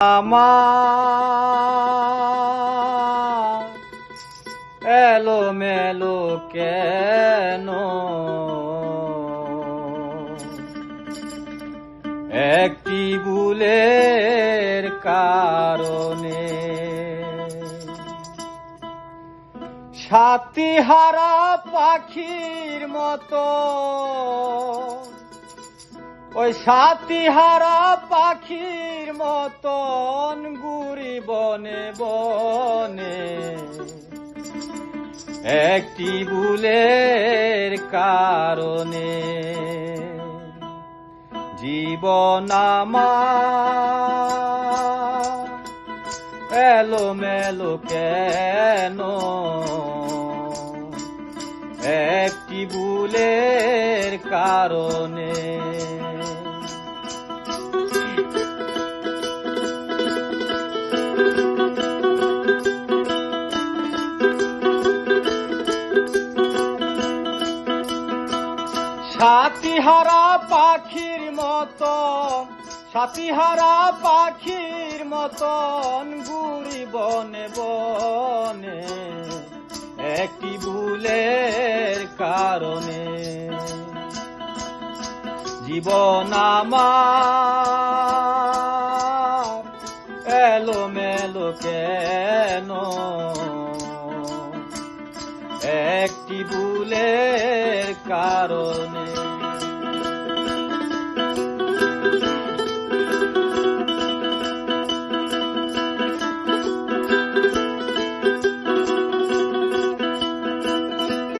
আমার এলোমেলো কেন একটি ভুলের কারণে সাথীহারা পাখির মতো ওই সাথীহারা পাখির মতন ঘুরি বনে বনে একটি ভুলের কারণে জীবন আমার এলোমেলো কেন একটি ভুলের কারণে সাথীহারা পাখির মতন ঘুরি বনে বনে একটি ভুলের কারণে জীবন আমার এলোমেলো কেন একটি ভুলের কারণে।